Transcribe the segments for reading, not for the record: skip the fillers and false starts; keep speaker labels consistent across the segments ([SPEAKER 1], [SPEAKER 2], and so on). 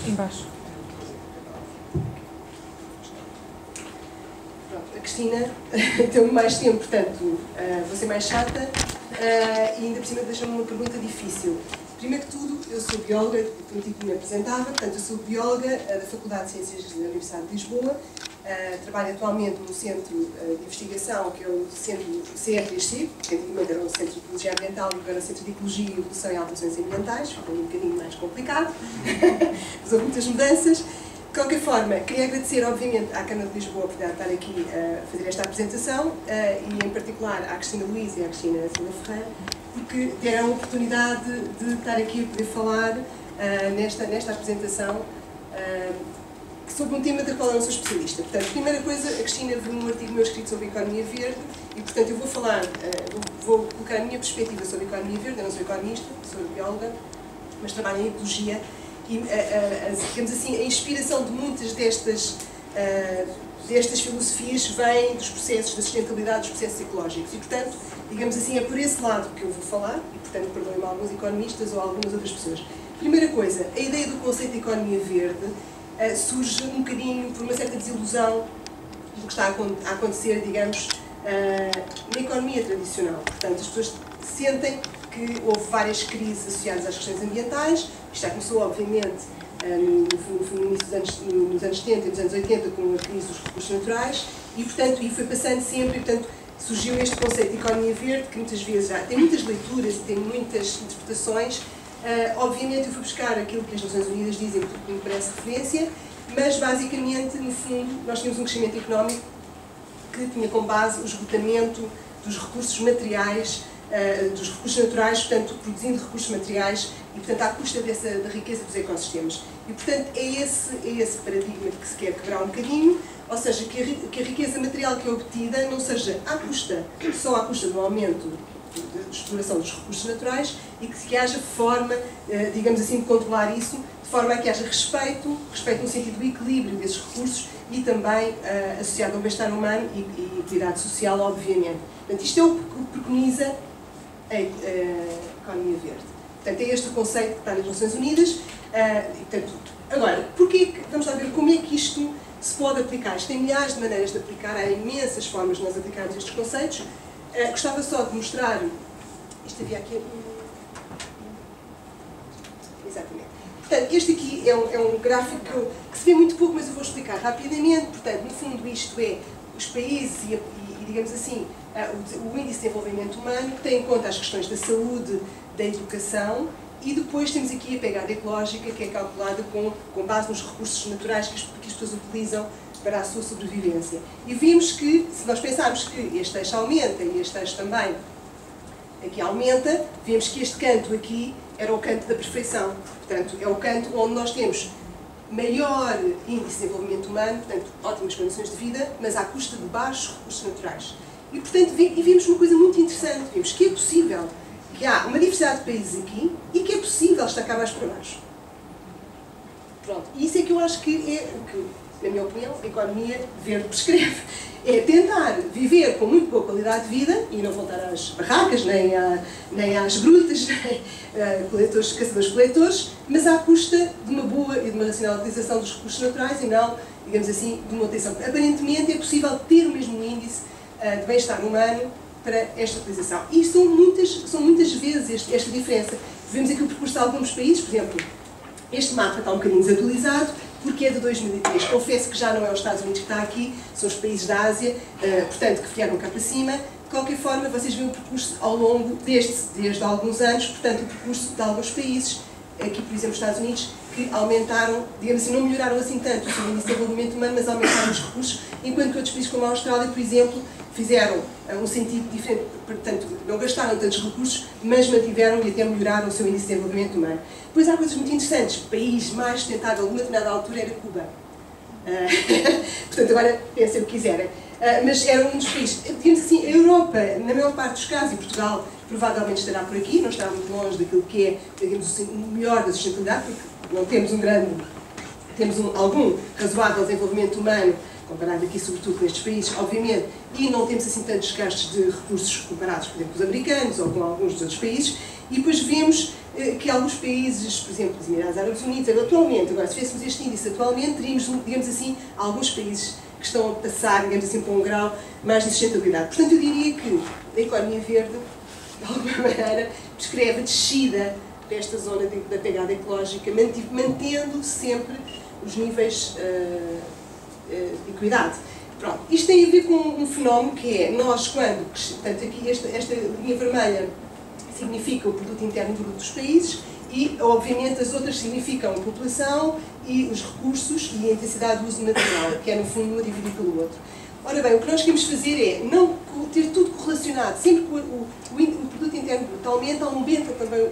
[SPEAKER 1] Embaixo.
[SPEAKER 2] Pronto, a Cristina deu-me mais tempo, portanto, vou ser mais chata e ainda por cima deixa-me uma pergunta difícil. Primeiro que tudo, eu sou bióloga, o título me apresentava, portanto, eu sou bióloga da Faculdade de Ciências da Universidade de Lisboa. Trabalho atualmente no Centro de Investigação, que é o Centro CR3C, que antigamente era o Centro de Ecologia Ambiental e agora é o Centro de Ecologia, Evolução e Alterações Ambientais, ficou um bocadinho mais complicado, mas houve muitas mudanças. De qualquer forma, queria agradecer, obviamente, à Câmara de Lisboa por estar aqui a fazer esta apresentação e, em particular, à Cristina Luís e à Cristina Silva Ferreira, porque deram a oportunidade de estar aqui a poder falar nesta apresentação sobre um tema da qual eu não sou especialista. Portanto, primeira coisa, a Cristina viu um artigo meu escrito sobre economia verde e, portanto, eu vou falar, vou colocar a minha perspectiva sobre economia verde. Eu não sou economista, sou bióloga, mas trabalho em ecologia e, digamos assim, a inspiração de muitas destas filosofias vem dos processos da sustentabilidade, dos processos ecológicos e, portanto, digamos assim, é por esse lado que eu vou falar e, portanto, perdoem-me alguns economistas ou algumas outras pessoas. Primeira coisa, a ideia do conceito de economia verde surge um bocadinho por uma certa desilusão do que está a acontecer, digamos, na economia tradicional. Portanto, as pessoas sentem que houve várias crises associadas às questões ambientais. Isto já começou, obviamente, nos anos 70 e nos anos 80 com a crise dos recursos naturais e, portanto, foi passando sempre e, portanto, surgiu este conceito de economia verde que muitas vezes já tem muitas leituras e tem muitas interpretações. Obviamente eu fui buscar aquilo que as Nações Unidas dizem, porque me parece referência, mas basicamente, no fundo, nós tínhamos um crescimento económico que tinha como base o esgotamento dos recursos materiais, dos recursos naturais, portanto, produzindo recursos materiais e, portanto, à custa da riqueza dos ecossistemas. E, portanto, é esse paradigma que se quer quebrar um bocadinho, ou seja, que a riqueza material que é obtida não seja só à custa do aumento de exploração dos recursos naturais e que haja forma, digamos assim, de controlar isso, de forma a que haja respeito no sentido do equilíbrio desses recursos e também associado ao bem-estar humano e equidade social, obviamente. Portanto, isto é o que preconiza a economia verde. Portanto, é este o conceito que está nas Nações Unidas. Agora, vamos lá ver como é que isto se pode aplicar. Isto tem milhares de maneiras de aplicar, há imensas formas de nós aplicarmos estes conceitos. Gostava só de mostrar, isto havia aqui, exatamente. Portanto, este aqui é um gráfico que se vê muito pouco, mas eu vou explicar rapidamente. Portanto, no fundo isto é os países e digamos assim, o índice de desenvolvimento humano que tem em conta as questões da saúde, da educação e depois temos aqui a pegada ecológica que é calculada com base nos recursos naturais que as pessoas utilizam para a sua sobrevivência. E vimos que, se nós pensarmos que este eixo aumenta e este eixo também aqui aumenta, vemos que este canto aqui era o canto da perfeição. Portanto, é o canto onde nós temos maior índice de desenvolvimento humano, portanto, ótimas condições de vida, mas à custa de baixos recursos naturais. E, portanto, vimos uma coisa muito interessante. Vimos que é possível, que há uma diversidade de países aqui e que é possível estacar mais para baixo. Pronto. E isso é que eu acho que é o que, na minha opinião, a economia verde prescreve. É tentar viver com muito boa qualidade de vida e não voltar às barracas, nem às grutas, nem caçadores-coletores, mas à custa de uma boa e de uma racional utilização dos recursos naturais e não, digamos assim, de uma utilização. Aparentemente é possível ter o mesmo índice de bem-estar humano para esta utilização. E são muitas vezes esta diferença. Vemos aqui o percurso de alguns países, por exemplo, este mapa está um bocadinho desatualizado, porque é de 2003. Confesso que já não é os Estados Unidos que está aqui, são os países da Ásia, portanto, que vieram cá para cima. De qualquer forma, vocês veem o percurso ao longo desde alguns anos, portanto, o percurso de alguns países, aqui, por exemplo, os Estados Unidos, que aumentaram, digamos assim, não melhoraram assim tanto o seu índice de desenvolvimento humano, mas aumentaram os recursos, enquanto que outros países, como a Austrália, por exemplo, fizeram um sentido diferente, portanto, não gastaram tantos recursos, mas mantiveram e até melhoraram o seu índice de desenvolvimento humano. Depois há coisas muito interessantes. O país mais sustentável de uma determinada altura era Cuba. Portanto, agora pensem o que quiserem. Mas era um dos países, digamos assim, a Europa, na maior parte dos casos, e Portugal provavelmente estará por aqui, não estará muito longe daquilo que é, digamos assim, o melhor da sustentabilidade, porque não temos algum razoável desenvolvimento humano, comparado aqui sobretudo com estes países, obviamente, e não temos assim tantos gastos de recursos comparados, por exemplo, com os americanos ou com alguns dos outros países, e depois vemos que alguns países, por exemplo, os Emirados Árabes Unidos, atualmente, agora se fizéssemos este índice atualmente, teríamos, digamos assim, alguns países que estão a passar, digamos assim, para um grau mais de sustentabilidade. Portanto, eu diria que a economia verde, de alguma maneira, descreve a descida desta zona da pegada ecológica, mantendo sempre os níveis de equidade. Pronto, isto tem a ver com um fenómeno que é, nós quando, portanto aqui esta linha vermelha significa o produto interno bruto dos países e, obviamente, as outras significam a população e os recursos e a intensidade do uso material, que é, no fundo, um dividido pelo outro. Ora bem, o que nós queremos fazer é não ter tudo correlacionado, sempre que o produto interno bruto aumenta também,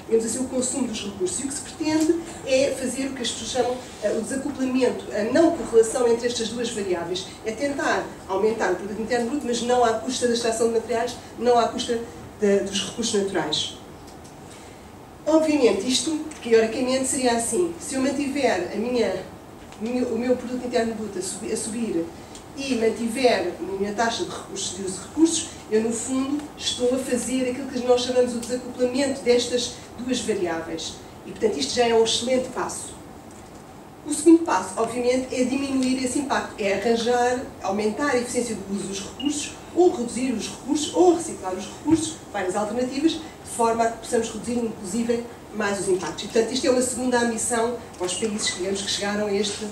[SPEAKER 2] digamos assim, o consumo dos recursos. E o que se pretende é fazer o que as pessoas chamam o desacoplamento, a não correlação entre estas duas variáveis. É tentar aumentar o produto interno bruto, mas não à custa da extração de materiais, não à custa dos recursos naturais. Obviamente, isto, teoricamente, seria assim. Se eu mantiver o meu produto interno bruto a subir e mantiver a minha taxa de recursos, de uso de recursos, eu, no fundo, estou a fazer aquilo que nós chamamos de desacoplamento destas duas variáveis. E, portanto, isto já é um excelente passo. O segundo passo, obviamente, é diminuir esse impacto, é arranjar, aumentar a eficiência do uso dos recursos, ou reduzir os recursos, ou reciclar os recursos, várias alternativas, de forma a que possamos reduzir, inclusive, mais os impactos. E, portanto, isto é uma segunda missão aos países, digamos, que chegaram a este...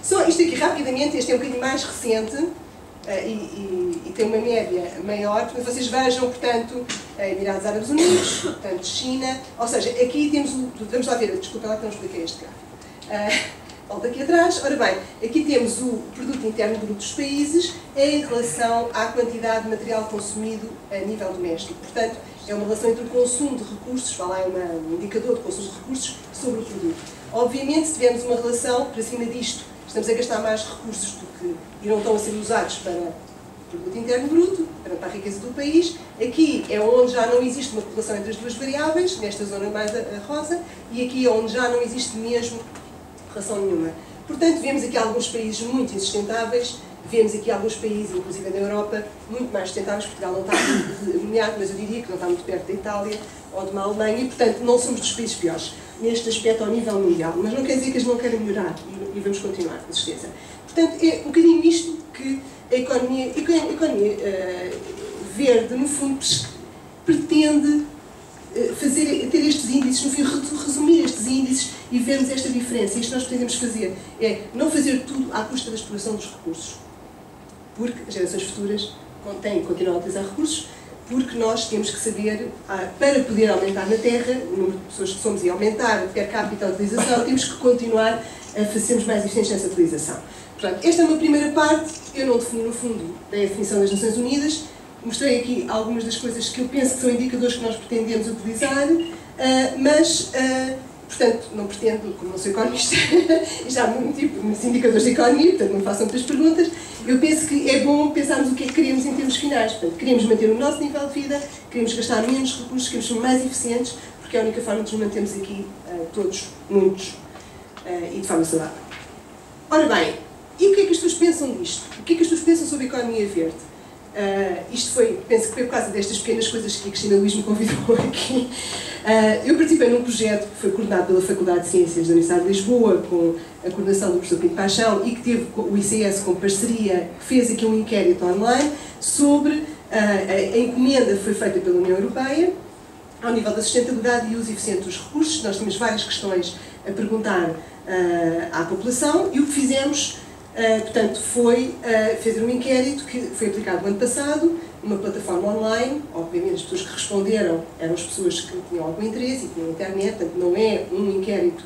[SPEAKER 2] Só isto aqui, rapidamente, este é um bocadinho mais recente e tem uma média maior. Portanto, vocês vejam, portanto, Emirados Árabes Unidos, portanto, China, ou seja, aqui temos vamos lá ver, desculpa lá que não expliquei este gráfico. Volto aqui atrás. Ora bem, aqui temos o produto interno bruto dos países em relação à quantidade de material consumido a nível doméstico. Portanto, é uma relação entre o consumo de recursos, vai lá, é um indicador de consumo de recursos sobre o produto. Obviamente, se tivermos uma relação, para cima disto, estamos a gastar mais recursos e não estão a ser usados para o produto interno bruto, para a riqueza do país. Aqui é onde já não existe uma correlação entre as duas variáveis, nesta zona mais rosa, e aqui é onde já não existe mesmo relação nenhuma. Portanto, vemos aqui alguns países muito insustentáveis, vemos aqui alguns países, inclusive da Europa, muito mais sustentáveis. Portugal não está nomeado, mas eu diria que não está muito perto da Itália ou de uma Alemanha, e, portanto, não somos dos países piores neste aspecto ao nível mundial. Mas não quer dizer que eles não querem melhorar, e vamos continuar, com certeza. Portanto, é um bocadinho isto que a economia verde, no fundo, pretende ter estes índices, no fim, resumir estes índices e vermos esta diferença. Isto que nós pretendemos fazer é não fazer tudo à custa da exploração dos recursos, porque as gerações futuras têm que continuar a utilizar recursos, porque nós temos que saber, para poder aumentar na Terra, o número de pessoas que somos e aumentar per capita a utilização, temos que continuar a sermos mais eficientes nessa utilização. Portanto, esta é uma primeira parte. Eu não defini, no fundo, a definição das Nações Unidas. Mostrei aqui algumas das coisas que eu penso que são indicadores que nós pretendemos utilizar, mas, portanto, não pretendo, como não sou economista, já tipo nos indicadores de economia, portanto, não me façam muitas perguntas. Eu penso que é bom pensarmos o que é que queremos em termos finais. Portanto, queremos manter o nosso nível de vida, queremos gastar menos recursos, queremos ser mais eficientes, porque é a única forma de nos mantermos aqui todos, muitos, e de forma saudável. Ora bem, e o que é que as pessoas pensam disto? O que é que as pessoas pensam sobre a economia verde? Isto penso que foi por causa destas pequenas coisas que a Cristina Luís me convidou aqui. Eu participei num projeto que foi coordenado pela Faculdade de Ciências da Universidade de Lisboa, com a coordenação do professor Pinto Paixão, e que teve o ICS como parceria, que fez aqui um inquérito online sobre a encomenda que foi feita pela União Europeia ao nível da sustentabilidade e uso eficiente dos recursos. Nós tínhamos várias questões a perguntar à população, e o que fizemos, portanto, foi fazer um inquérito que foi aplicado no ano passado, numa plataforma online. Obviamente as pessoas que responderam eram as pessoas que tinham algum interesse e tinham internet, portanto não é um inquérito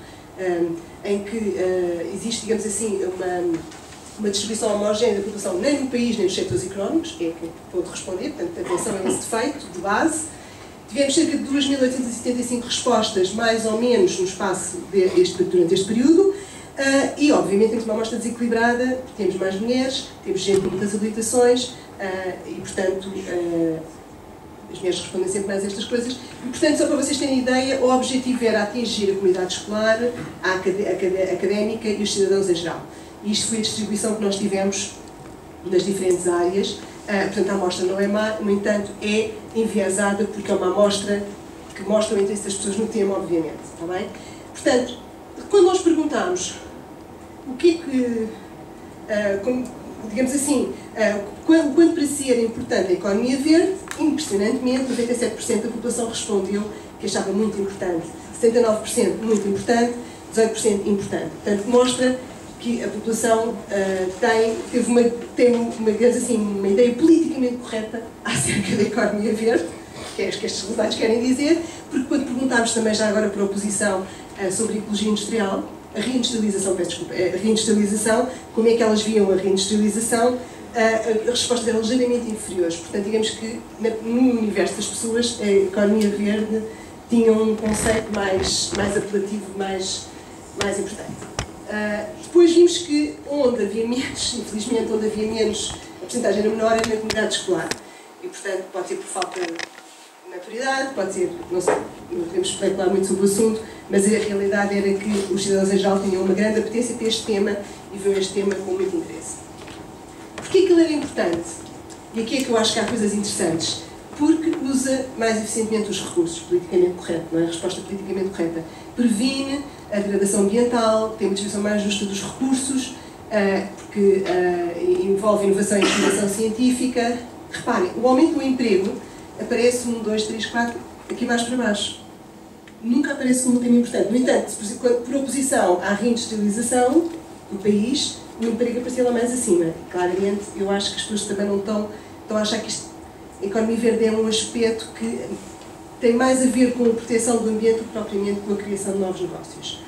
[SPEAKER 2] em que existe, digamos assim, uma distribuição homogénea da população, nem no país nem nos setores económicos, é quem pôde responder, portanto atenção a esse defeito de base. Tivemos cerca de 2.875 respostas, mais ou menos, no espaço durante este período. E, obviamente, temos uma amostra desequilibrada, temos mais mulheres, temos gente com muitas habilitações e, portanto, as mulheres respondem sempre mais a estas coisas. E, portanto, só para vocês terem ideia, o objetivo era atingir a comunidade escolar, a académica e os cidadãos em geral. E isto foi a distribuição que nós tivemos nas diferentes áreas. Portanto, a amostra não é má, no entanto, é enviesada porque é uma amostra que mostra o interesse das pessoas no tema, obviamente. Está bem? Portanto, quando nós perguntamos o que é que, digamos assim, quando para si era importante a economia verde, impressionantemente, 97% da população respondeu que achava muito importante, 79% muito importante, 18% importante. Portanto, mostra que a população teve uma ideia politicamente correta acerca da economia verde, que é o que estes resultados querem dizer, porque quando perguntámos também já agora para a oposição sobre a ecologia industrial, a reindustrialização, como é que elas viam a reindustrialização, as respostas eram ligeiramente inferiores. Portanto, digamos que no universo das pessoas a economia verde tinha um conceito mais apelativo, mais importante. Depois vimos que onde havia menos, infelizmente, onde havia menos, a porcentagem era menor, era na comunidade escolar. E, portanto, pode ser por falta de maturidade, pode ser, não sei, não podemos especular muito sobre o assunto, mas a realidade era que os cidadãos em geral tinham uma grande apetência para este tema e viam este tema com muito interesse. Porquê que ele era importante? E aqui é que eu acho que há coisas interessantes. Porque usa mais eficientemente os recursos, politicamente correto, não é? A resposta politicamente correta. Previne a degradação ambiental, tem uma distribuição mais justa dos recursos, porque envolve inovação e investigação científica. Reparem, o aumento do emprego aparece 1, 2, 3, 4, aqui mais para baixo. Nunca aparece como um tema importante. No entanto, por oposição à reindustrialização do país, o emprego aparecia lá mais acima. Claramente, eu acho que as pessoas também não estão a achar que a economia verde é um aspecto que tem mais a ver com a proteção do ambiente do que propriamente com a criação de novos negócios.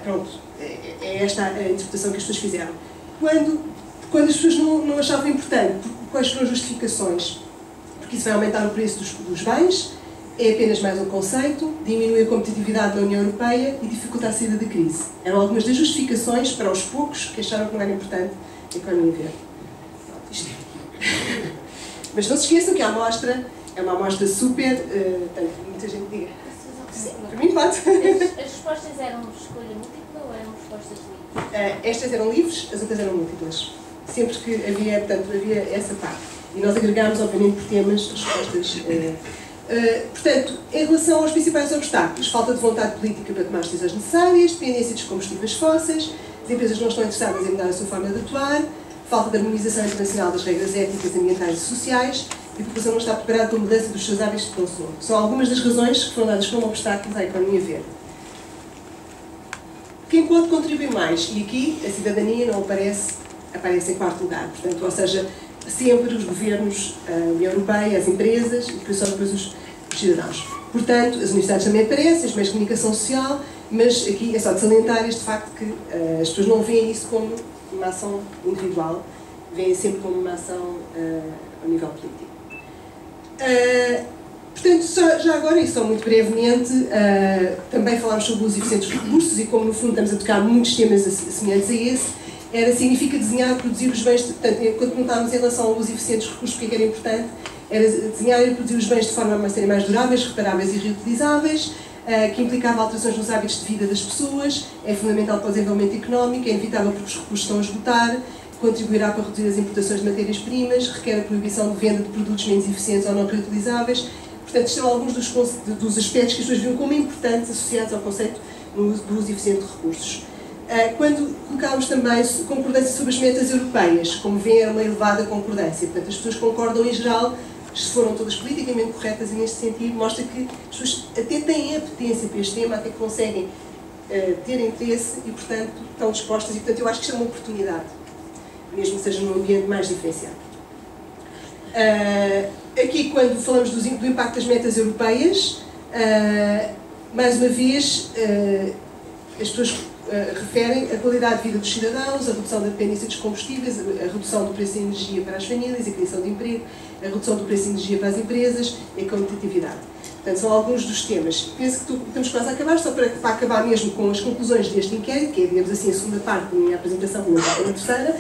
[SPEAKER 2] Pronto, é esta a interpretação que as pessoas fizeram. Quando as pessoas não achavam importante, quais foram as justificações? Porque isso vai aumentar o preço dos bens, é apenas mais um conceito, diminui a competitividade da União Europeia e dificulta a saída da crise. Eram algumas das justificações para os poucos que acharam que não era importante a economia verde. Pronto, isto é. Mas não se esqueçam que a amostra é uma amostra super, tanto que muita gente diga. Sim, para mim pode.
[SPEAKER 1] As respostas eram escolha múltipla ou eram respostas livres?
[SPEAKER 2] Estas eram livres, as outras eram múltiplas. Sempre que havia, portanto, havia essa parte. E nós agregámos, obviamente, por temas, as respostas. Portanto, em relação aos principais obstáculos, falta de vontade política para tomar as decisões necessárias, dependência dos combustíveis fósseis, as empresas não estão interessadas em mudar a sua forma de atuar, falta de harmonização internacional das regras éticas, ambientais e sociais, e a população não está preparada para a mudança dos seus hábitos de consumo. São algumas das razões que foram dadas como obstáculos à economia verde. Quem pode contribuir mais? E aqui a cidadania não aparece em quarto lugar. Portanto, ou seja, sempre os governos, a União Europeia, as empresas e depois os cidadãos. Portanto, as universidades também aparecem, os meios de comunicação social, mas aqui é só de salientar este facto que as pessoas não veem isso como uma ação individual, veem sempre como uma ação a nível político. Portanto, já agora, e só muito brevemente, também falámos sobre o uso eficiente dos recursos e como, no fundo, estamos a tocar muitos temas semelhantes a esse, significa desenhar e produzir os bens, portanto, quando perguntávamos em relação ao uso eficiente dos recursos, o que era importante, era desenhar e produzir os bens de forma a serem mais duráveis, reparáveis e reutilizáveis, que implicava alterações nos hábitos de vida das pessoas, é fundamental para o desenvolvimento económico, é inevitável porque os recursos estão a esgotar, contribuirá para reduzir as importações de matérias-primas, requer a proibição de venda de produtos menos eficientes ou não reutilizáveis. Portanto, estes são alguns dos aspectos que as pessoas viam como importantes associados ao conceito do uso eficiente de recursos. Quando colocámos também concordância sobre as metas europeias, como vêem, era uma elevada concordância. Portanto, as pessoas concordam em geral, foram todas politicamente corretas e, neste sentido, mostra que as pessoas até têm apetência para este tema, até que conseguem ter interesse e, portanto, estão dispostas. E, portanto, eu acho que isto é uma oportunidade, mesmo que seja num ambiente mais diferenciado. Aqui, quando falamos do impacto das metas europeias, mais uma vez, as pessoas referem a qualidade de vida dos cidadãos, a redução da dependência dos combustíveis, a redução do preço de energia para as famílias, a criação de emprego, a redução do preço de energia para as empresas e a competitividade. Portanto, são alguns dos temas. Penso que estamos quase a acabar, só para acabar mesmo com as conclusões deste inquérito, que é, digamos assim, a segunda parte da minha apresentação, não está na terceira.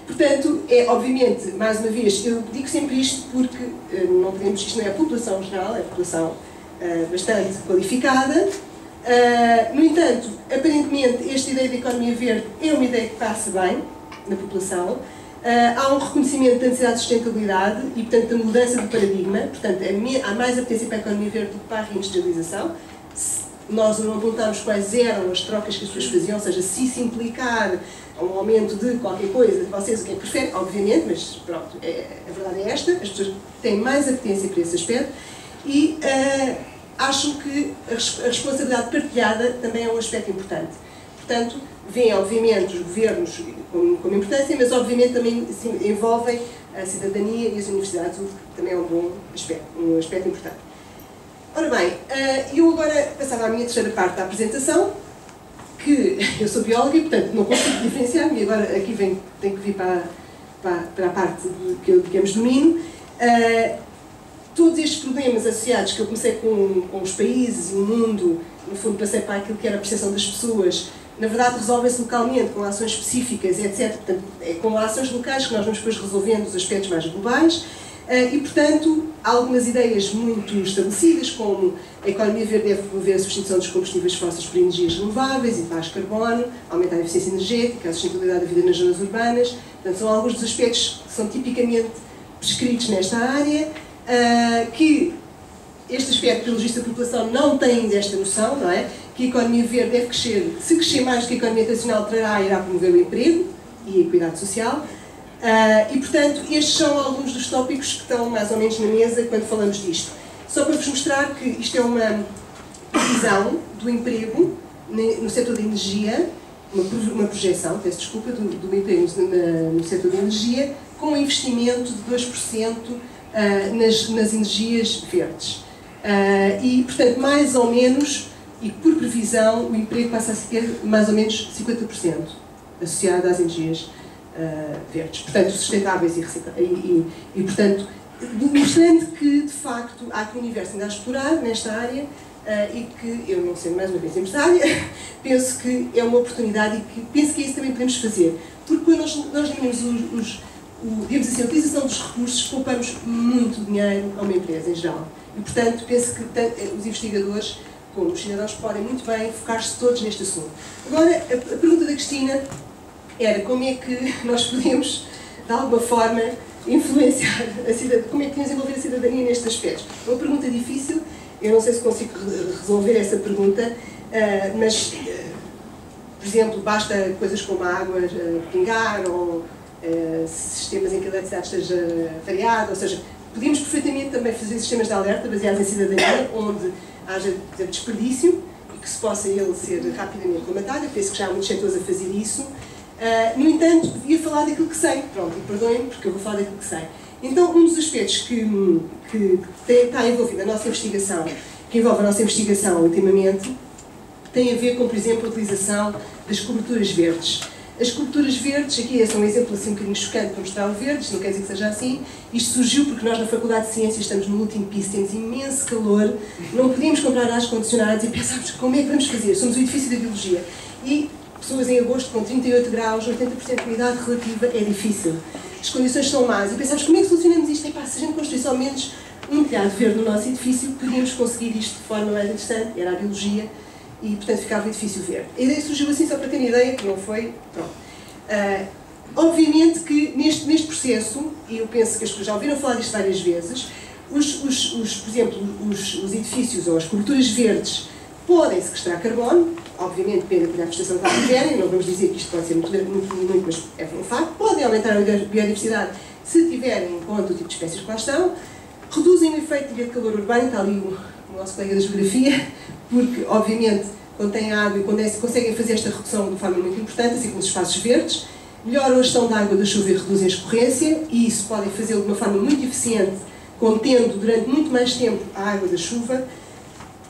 [SPEAKER 2] Portanto, obviamente, mais uma vez, eu digo sempre isto porque não podemos, isto não é a população geral, é a população bastante qualificada. No entanto, aparentemente, esta ideia de economia verde é uma ideia que passa bem na população. Há um reconhecimento da necessidade de sustentabilidade e, portanto, da mudança de paradigma. Portanto, há mais apetência para a economia verde do que para a reindustrialização. Nós não apontamos quais eram as trocas que as pessoas faziam, ou seja, se isso implicar um aumento de qualquer coisa, vocês o que é que preferem, obviamente, mas pronto, a verdade é esta, as pessoas têm mais apetência para esse aspecto e acho que a responsabilidade partilhada também é um aspecto importante. Portanto, vêm, obviamente, os governos como importância, mas, obviamente, também envolvem a cidadania e as universidades, o que também é um bom aspecto, um aspecto importante. Ora bem, eu agora passava à minha terceira parte da apresentação, que eu sou bióloga e, portanto, não consigo diferenciar-me, e agora aqui tenho que vir para a parte que eu, digamos, domino. Todos estes problemas associados, que eu comecei com os países e o mundo, no fundo passei para aquilo que era a percepção das pessoas, na verdade resolvem-se localmente, com ações específicas, etc. Portanto, é com ações locais que nós vamos depois resolvendo os aspectos mais globais. E, portanto, há algumas ideias muito estabelecidas, como a economia verde deve promover a substituição dos combustíveis fósseis por energias renováveis e baixo carbono, aumentar a eficiência energética, a sustentabilidade da vida nas zonas urbanas. Portanto, são alguns dos aspectos que são tipicamente prescritos nesta área, que este aspecto, pelo visto, da população não tem desta noção, não é? Que a economia verde deve crescer, se crescer mais do que a economia tradicional trará, irá promover o emprego e a equidade social. E, portanto, estes são alguns dos tópicos que estão mais ou menos na mesa quando falamos disto. Só para vos mostrar que isto é uma previsão do emprego no setor da energia, uma projeção, peço desculpa, do emprego no setor da energia, com um investimento de 2% nas energias verdes. E, portanto, mais ou menos, e por previsão, o emprego passa a ser mais ou menos 50% associado às energias verdes, portanto, sustentáveis e portanto, mostrando que, de facto, há aqui um universo ainda a explorar nesta área e que, eu não sendo mais uma vez empresária, penso que é uma oportunidade e que penso que isso também podemos fazer, porque quando nós diminuímos digamos assim, a utilização dos recursos, poupamos muito dinheiro a uma empresa em geral. E, portanto, penso que tanto os investigadores como os cidadãos podem muito bem focar-se todos neste assunto. Agora, a pergunta da Cristina era como é que nós podemos, de alguma forma, influenciar a cidadania, como é que podemos envolver a cidadania nestes aspectos. É uma pergunta difícil, eu não sei se consigo resolver essa pergunta, mas, por exemplo, basta coisas como a água pingar ou sistemas em que a eletricidade esteja variada, ou seja, podíamos perfeitamente também fazer sistemas de alerta baseados em cidadania, onde haja, por exemplo, desperdício e que se possa ele ser rapidamente comatado. Eu penso que já há muitos setores a fazer isso. No entanto, ia falar daquilo que sei. Pronto, e perdoem-me, porque eu vou falar daquilo que sei. Então, um dos aspectos que está envolvido na nossa investigação, que envolve a nossa investigação ultimamente, tem a ver com, por exemplo, a utilização das coberturas verdes. As coberturas verdes, aqui é um exemplo assim um bocadinho chocante para mostrar o verde, isto não quer dizer que seja assim. Isto surgiu porque nós na Faculdade de Ciências estamos no último piso, temos imenso calor, não podíamos comprar ar-condicionados e pensámos como é que vamos fazer? Somos o edifício da Biologia. E pessoas em agosto com 38 graus, 80% de umidade relativa, é difícil. As condições são más e pensámos como é que solucionamos isto? Epá, se a gente construísse ao menos um telhado verde no nosso edifício, podíamos conseguir isto de forma mais interessante, era a Biologia. E, portanto, ficava o edifício verde. A ideia surgiu assim, só para terem ideia, que não foi... Pronto. Obviamente que neste processo, e eu penso que as pessoas já ouviram falar disto várias vezes, por exemplo, os edifícios ou as coberturas verdes podem sequestrar carbono, obviamente depende da vegetação que lá tiverem, não vamos dizer que isto pode ser muito, mas é um facto, podem aumentar a biodiversidade se tiverem em conta o tipo de espécies que lá estão, reduzem o efeito de calor urbano, está ali o nosso colega da Geografia, porque, obviamente, quando tem água e quando conseguem fazer esta redução de forma muito importante, assim como os espaços verdes, melhoram a gestão da água da chuva e reduzem a escorrência, e isso podem fazê-lo de uma forma muito eficiente, contendo durante muito mais tempo a água da chuva,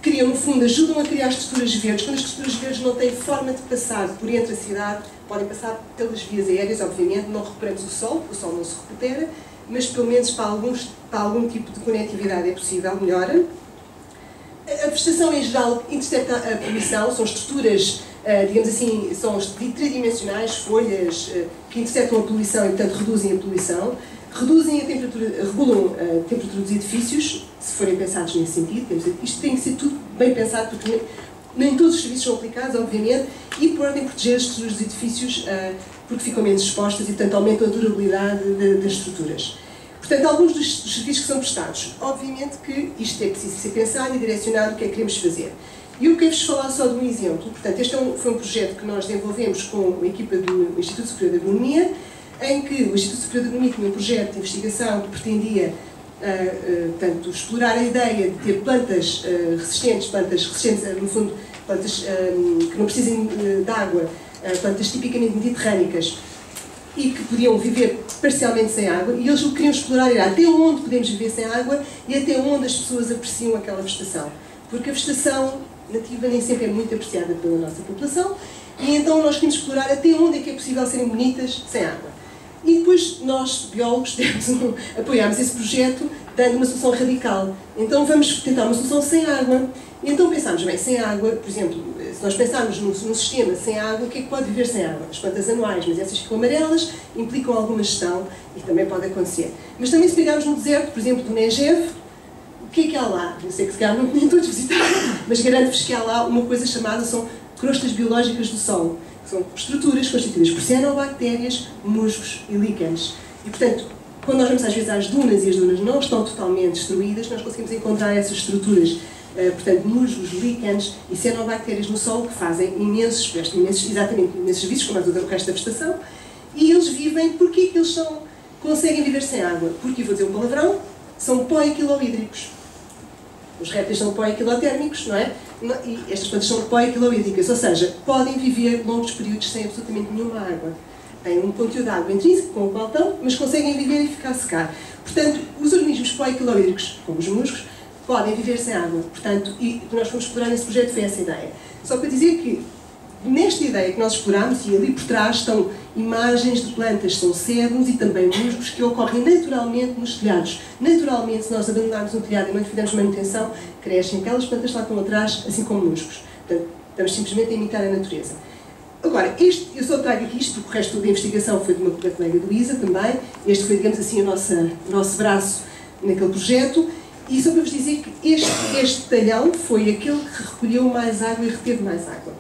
[SPEAKER 2] criam, no fundo, ajudam a criar estruturas verdes. Quando as estruturas verdes não têm forma de passar por entre a cidade, podem passar pelas vias aéreas, obviamente, não recuperamos o sol não se recupera, mas pelo menos para algum tipo de conectividade é possível, melhora. A vegetação em geral intercepta a poluição, são estruturas, digamos assim, são tridimensionais, folhas que interceptam a poluição e, portanto, reduzem a poluição, regulam a temperatura dos edifícios, se forem pensados nesse sentido. Isto tem que ser tudo bem pensado, porque nem todos os serviços são aplicados, obviamente, e podem proteger as estruturas dos edifícios porque ficam menos expostas e, portanto, aumentam a durabilidade das estruturas. Portanto, alguns dos serviços que são prestados. Obviamente que isto é preciso ser pensado e direcionado o que é que queremos fazer. E eu quero-vos falar só de um exemplo. Portanto, este foi um projeto que nós desenvolvemos com a equipa do Instituto Superior de Agronomia, em que o Instituto Superior de Agronomia tinha um projeto de investigação que pretendia portanto, explorar a ideia de ter plantas resistentes, no fundo, plantas que não precisem de água, plantas tipicamente mediterrânicas e que podiam viver parcialmente sem água, e eles o que queriam explorar era até onde podemos viver sem água e até onde as pessoas apreciam aquela vegetação. Porque a vegetação nativa nem sempre é muito apreciada pela nossa população, e então nós queríamos explorar até onde é que é possível serem bonitas sem água. E depois nós, biólogos, apoiámos esse projeto dando uma solução radical. Então vamos tentar uma solução sem água. E então pensámos, bem, sem água, por exemplo, se nós pensarmos num sistema sem água, o que é que pode viver sem água? As plantas anuais, mas essas ficam amarelas, implicam alguma gestão, e também pode acontecer. Mas também se pegarmos no deserto, por exemplo, do Negev, o que é há lá? Eu sei que se calhar não nem todos visitaram, mas garanto-vos que há lá uma coisa chamada, são crostas biológicas do solo. São estruturas constituídas por cianobactérias, musgos e líquens. E, portanto, quando nós vamos às vezes às dunas e as dunas não estão totalmente destruídas, nós conseguimos encontrar essas estruturas, portanto, musgos, líquens e cianobactérias no solo que fazem imensos serviços, como o resto da vegetação, e eles vivem. Porquê que eles conseguem viver sem água? Porque, vou dizer um palavrão, são poiquilohídricos. Os répteis são poiquilotérmicos, não é? E estas plantas são poiquilohídricas, ou seja, podem viver longos períodos sem absolutamente nenhuma água. Têm um conteúdo de água intrínseco, com o qual estão, mas conseguem viver e ficar a secar. Portanto, os organismos poiquilohídricos, como os musgos, podem viver sem água. Portanto, e o que nós fomos explorar nesse projeto foi essa ideia. Só para dizer que, nesta ideia que nós explorámos, e ali por trás estão imagens de plantas, são cédulos e também musgos que ocorrem naturalmente nos telhados. Naturalmente, se nós abandonarmos um telhado e não fizermos manutenção, crescem aquelas plantas que lá estão atrás, assim como musgos. Portanto, estamos simplesmente a imitar a natureza. Agora, eu só trago aqui isto porque o resto da investigação foi de uma colega de Luísa também. Este foi, digamos assim, o nosso braço naquele projeto. E só para vos dizer que este talhão foi aquele que recolheu mais água e reteve mais água.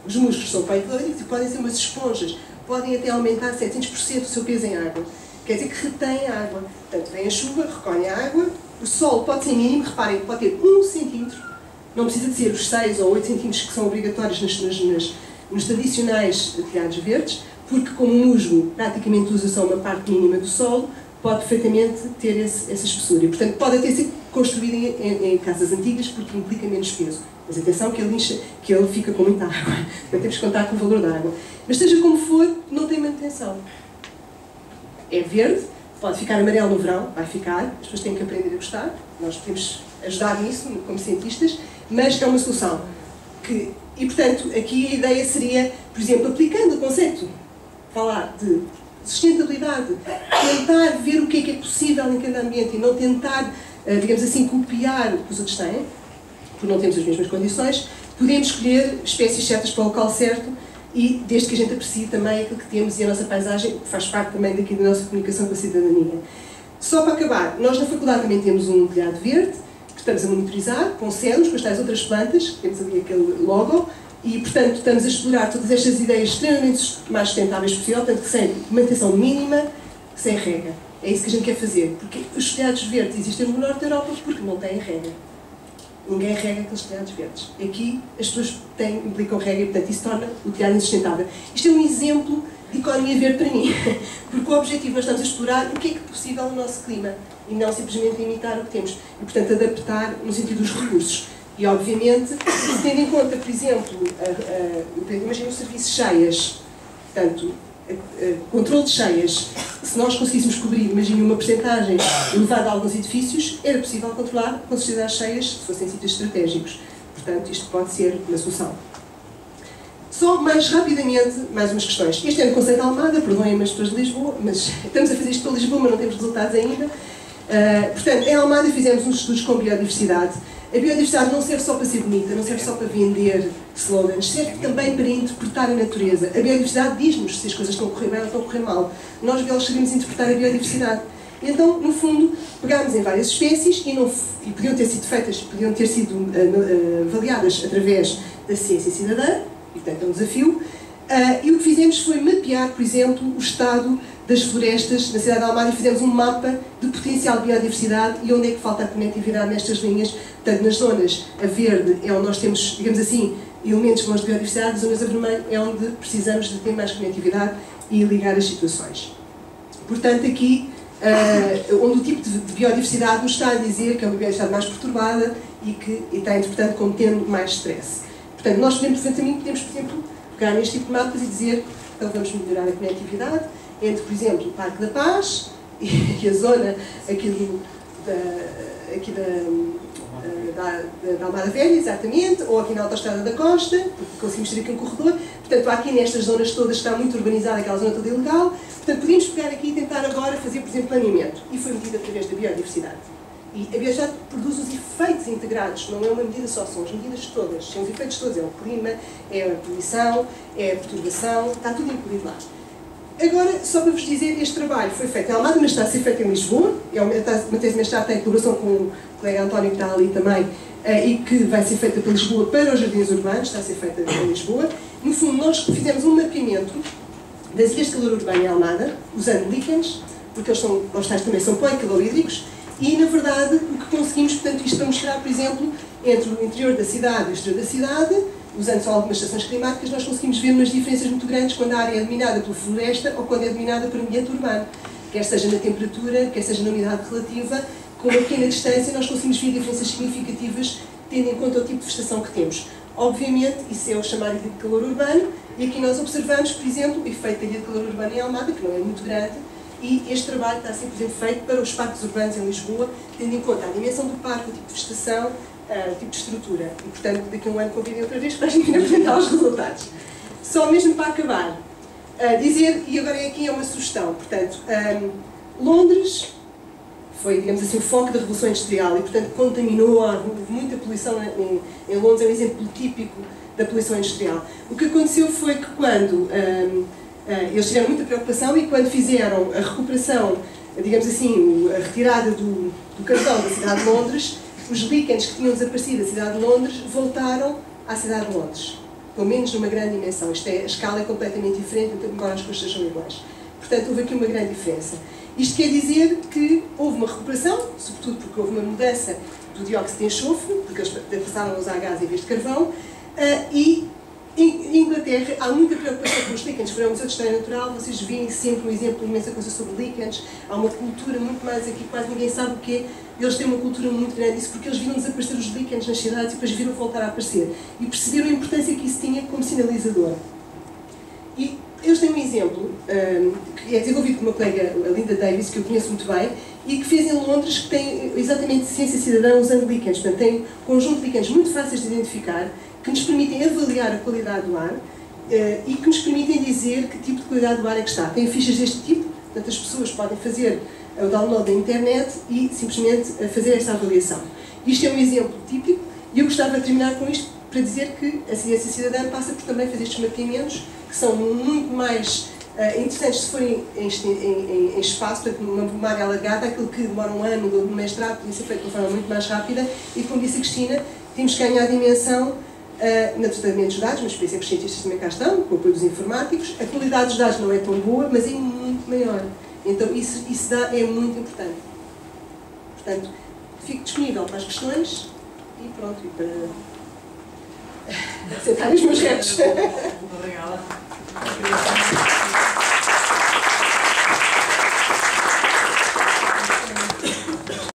[SPEAKER 2] Os musgos são poiquilóidicos e podem ser umas esponjas. Podem até aumentar 700% o seu peso em água. Quer dizer que retém água. Portanto, vem a chuva, recolhe a água. O solo pode ser mínimo, reparem, pode ter 1 centímetro. Não precisa de ser os 6 ou 8 centímetros que são obrigatórios nos tradicionais telhados verdes, porque como o musgo praticamente usa só uma parte mínima do solo, pode perfeitamente ter essa espessura. E, portanto, pode até ser construído em casas antigas porque implica menos peso. Mas atenção que ele fica com muita água. Portanto, temos que contar com o valor da água. Mas seja como for, não tem manutenção. É verde, pode ficar amarelo no verão, vai ficar, as pessoas têm que aprender a gostar, nós podemos ajudar nisso como cientistas, mas é uma solução. E, portanto, aqui a ideia seria, por exemplo, aplicando o conceito, falar de sustentabilidade, tentar ver o que é possível em cada ambiente e não tentar, digamos assim, copiar o que os outros têm, porque não temos as mesmas condições, podemos escolher espécies certas para o local certo e desde que a gente aprecie também aquilo que temos e a nossa paisagem, que faz parte também daqui da nossa comunicação com a cidadania. Só para acabar, nós na faculdade também temos um telhado verde, que estamos a monitorizar, com células, com as tais outras plantas, temos ali aquele logo, e portanto estamos a explorar todas estas ideias extremamente mais sustentáveis possível, portanto sem manutenção mínima, sem rega. É isso que a gente quer fazer, porque os telhados verdes existem no norte da Europa porque não têm rega. Ninguém rega aqueles telhados verdes. Aqui as pessoas implicam rega e, portanto, isso torna o telhado insustentável. Isto é um exemplo de economia verde para mim, porque o objetivo nós estamos a explorar o que é possível no nosso clima e não simplesmente imitar o que temos. E, portanto, adaptar no sentido dos recursos. E, obviamente, tendo em conta, por exemplo, imaginem os serviços cheias, portanto, controle de cheias, se nós conseguíssemos cobrir, imaginem uma percentagem elevada a alguns edifícios, era possível controlar com certeza as cheias se fossem sítios estratégicos. Portanto, isto pode ser uma solução. Só mais rapidamente, mais umas questões. Este é no Conceito de Almada, perdoem-me as pessoas de Lisboa, mas estamos a fazer isto para Lisboa, mas não temos resultados ainda. Portanto, em Almada fizemos uns estudos com biodiversidade. A biodiversidade não serve só para ser bonita, não serve só para vender slogans, serve também para interpretar a natureza. A biodiversidade diz-nos se as coisas estão a correr bem ou estão a correr mal. Nós, biólogos, sabemos interpretar a biodiversidade. Então, no fundo, pegámos em várias espécies e podiam ter sido avaliadas através da ciência cidadã, e portanto é um desafio, E o que fizemos foi mapear, por exemplo, o estado das florestas na cidade de Almada e fizemos um mapa de potencial de biodiversidade e onde é que falta a conectividade nestas linhas. Portanto, nas zonas a verde é onde nós temos, digamos assim, elementos bons de biodiversidade, as zonas a vermelho é onde precisamos de ter mais conectividade e ligar as situações. Portanto, aqui, onde o tipo de biodiversidade nos está a dizer que é uma biodiversidade mais perturbada e que está interpretando como tendo mais stress. Portanto, nós podemos, por exemplo, pegar neste tipo de mapas e dizer então vamos melhorar a conectividade entre, por exemplo, o Parque da Paz e a zona aqui da Almada Velha, exatamente, ou aqui na Autostrada da Costa, porque conseguimos ter aqui um corredor. Portanto, aqui nestas zonas todas está muito urbanizada aquela zona toda ilegal. Portanto, podíamos pegar aqui e tentar agora fazer, por exemplo, planeamento. E foi medido através da biodiversidade. E a biodiversidade produz os efeitos integrados, não é uma medida só, são as medidas todas, são os efeitos todos, é o clima, é a poluição, é a perturbação, está tudo incluído lá. Agora, só para vos dizer, este trabalho foi feito em Almada, mas está a ser feito em Lisboa, é uma tese de mestrado em colaboração com o colega António, que está ali também, e que vai ser feita para Lisboa, para os jardins urbanos, está a ser feita em Lisboa. No fundo, nós fizemos um mapeamento das ilhas de calor urbano em Almada, usando líquens, porque eles são, os tais também são policalorhídricos, e, na verdade, o que conseguimos, portanto, isto para mostrar, por exemplo, entre o interior da cidade e o exterior da cidade, usando só algumas estações climáticas, nós conseguimos ver umas diferenças muito grandes quando a área é dominada pela floresta ou quando é dominada por ambiente urbano. Quer seja na temperatura, quer seja na umidade relativa, com uma pequena distância nós conseguimos ver diferenças significativas tendo em conta o tipo de vegetação que temos. Obviamente, isso é o chamado ilha de calor urbano, e aqui nós observamos, por exemplo, o efeito da ilha de calor urbano em Almada, que não é muito grande, e este trabalho está a ser, por exemplo, feito para os parques urbanos em Lisboa, tendo em conta a dimensão do parque, o tipo de vegetação, o tipo de estrutura. E, portanto, daqui a um ano convidem outra vez para a gente apresentar os resultados. Só mesmo para acabar, dizer, e agora aqui é uma sugestão, portanto, Londres foi, digamos assim, o foco da Revolução Industrial e, portanto, contaminou, houve muita poluição em Londres, é um exemplo típico da poluição industrial. O que aconteceu foi que quando eles tiveram muita preocupação e quando fizeram a recuperação, digamos assim, a retirada do carvão da cidade de Londres, os líquens que tinham desaparecido da cidade de Londres voltaram à cidade de Londres, pelo menos numa grande dimensão. A escala é completamente diferente, embora as coisas sejam iguais. Portanto, houve aqui uma grande diferença. Isto quer dizer que houve uma recuperação, sobretudo porque houve uma mudança do dióxido de enxofre, porque eles passaram a usar gás em vez de carvão, e em Inglaterra há muita preocupação com os líquens. Para o Museu de História Natural, vocês veem sempre um exemplo, imensa coisa sobre líquens. Há uma cultura muito mais aqui, quase ninguém sabe o que é. Eles têm uma cultura muito grande disso, porque eles viram desaparecer os líquens nas cidades e depois viram voltar a aparecer. E perceberam a importância que isso tinha como sinalizador. E eles têm um exemplo, que é desenvolvido por uma colega, a Linda Davis, que eu conheço muito bem, e que fez em Londres, que tem exatamente ciência cidadã usando líquens. Portanto, tem um conjunto de líquens muito fáceis de identificar, que nos permitem avaliar a qualidade do ar e que nos permitem dizer que tipo de qualidade do ar é que está. Tem fichas deste tipo, portanto as pessoas podem fazer o download da internet e simplesmente fazer esta avaliação. Isto é um exemplo típico e eu gostava de terminar com isto para dizer que a ciência cidadã passa por também fazer estes mapeamentos que são muito mais interessantes se forem em espaço, portanto numa área alargada, aquilo que demora um ano do mestrado podia ser feito de uma forma muito mais rápida e, como disse a Cristina, temos que ganhar a dimensão no tratamento dos dados, mas por isso é que os cientistas também cá estão, com o apoio dos informáticos. A qualidade dos dados não é tão boa, mas é muito maior. Então isso é muito importante. Portanto, fico disponível para as questões e pronto, e para aceitar os meus retos.
[SPEAKER 3] Obrigada.